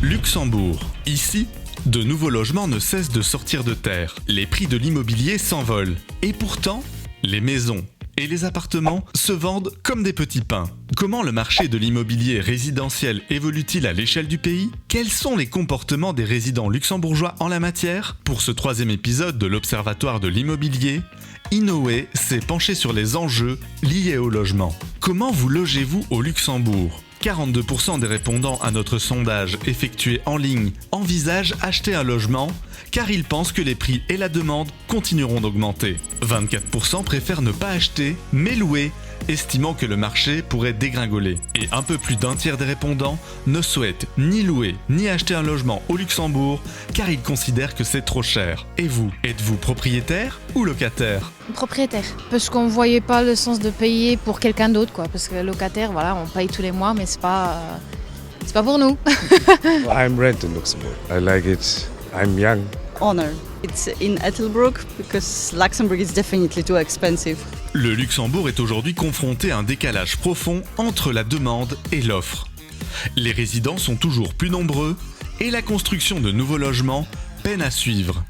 Luxembourg. Ici, de nouveaux logements ne cessent de sortir de terre. Les prix de l'immobilier s'envolent. Et pourtant, les maisons et les appartements se vendent comme des petits pains. Comment le marché de l'immobilier résidentiel évolue-t-il à l'échelle du pays ? Quels sont les comportements des résidents luxembourgeois en la matière ? Pour ce 3e épisode de l'Observatoire de l'immobilier, Inoue s'est penché sur les enjeux liés au logement. Comment vous logez-vous au Luxembourg ? 42% des répondants à notre sondage effectué en ligne envisagent acheter un logement car ils pensent que les prix et la demande continueront d'augmenter. 24% préfèrent ne pas acheter mais louer, estimant que le marché pourrait dégringoler. Et un peu plus d'un tiers des répondants ne souhaitent ni louer ni acheter un logement au Luxembourg car ils considèrent que c'est trop cher. Et vous, êtes-vous propriétaire ou locataire ? Propriétaire. Parce qu'on voyait pas le sens de payer pour quelqu'un d'autre, quoi. Parce que locataire, voilà, on paye tous les mois, mais c'est pas pour nous. I'm rent in Luxembourg. I like it. I'm young. Honor. It's in Ettelbruck because Luxembourg is definitely too expensive. Le Luxembourg est aujourd'hui confronté à un décalage profond entre la demande et l'offre. Les résidents sont toujours plus nombreux et la construction de nouveaux logements peine à suivre.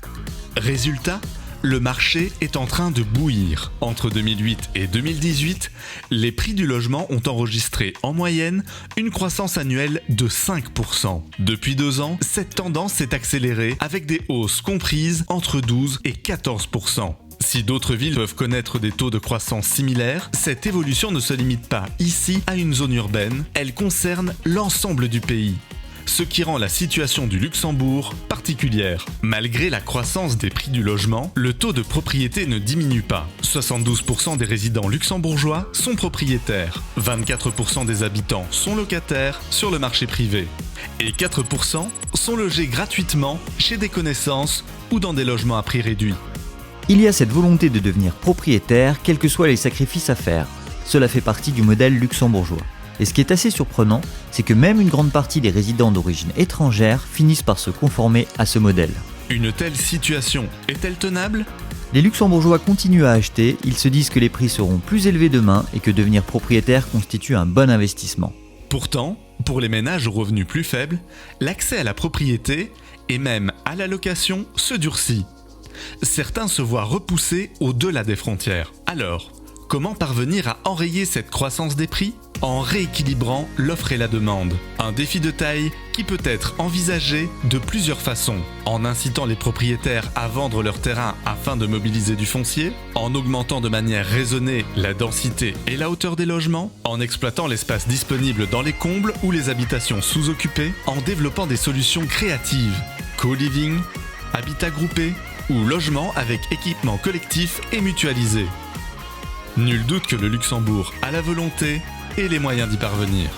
Résultat, le marché est en train de bouillir. Entre 2008 et 2018, les prix du logement ont enregistré en moyenne une croissance annuelle de 5%. Depuis 2 ans, cette tendance s'est accélérée avec des hausses comprises entre 12 et 14%. Si d'autres villes peuvent connaître des taux de croissance similaires, cette évolution ne se limite pas ici à une zone urbaine, elle concerne l'ensemble du pays. Ce qui rend la situation du Luxembourg particulière. Malgré la croissance des prix du logement, le taux de propriété ne diminue pas. 72% des résidents luxembourgeois sont propriétaires, 24% des habitants sont locataires sur le marché privé, et 4% sont logés gratuitement chez des connaissances ou dans des logements à prix réduit. Il y a cette volonté de devenir propriétaire, quels que soient les sacrifices à faire. Cela fait partie du modèle luxembourgeois. Et ce qui est assez surprenant, c'est que même une grande partie des résidents d'origine étrangère finissent par se conformer à ce modèle. Une telle situation est-elle tenable ? Les Luxembourgeois continuent à acheter, ils se disent que les prix seront plus élevés demain et que devenir propriétaire constitue un bon investissement. Pourtant, pour les ménages aux revenus plus faibles, l'accès à la propriété et même à la location se durcit. Certains se voient repoussés au-delà des frontières. Alors, comment parvenir à enrayer cette croissance des prix ? En rééquilibrant l'offre et la demande. Un défi de taille qui peut être envisagé de plusieurs façons. En incitant les propriétaires à vendre leur terrain afin de mobiliser du foncier, en augmentant de manière raisonnée la densité et la hauteur des logements, en exploitant l'espace disponible dans les combles ou les habitations sous-occupées, en développant des solutions créatives, co-living, habitat groupé ou logement avec équipement collectif et mutualisé. Nul doute que le Luxembourg a la volonté et les moyens d'y parvenir.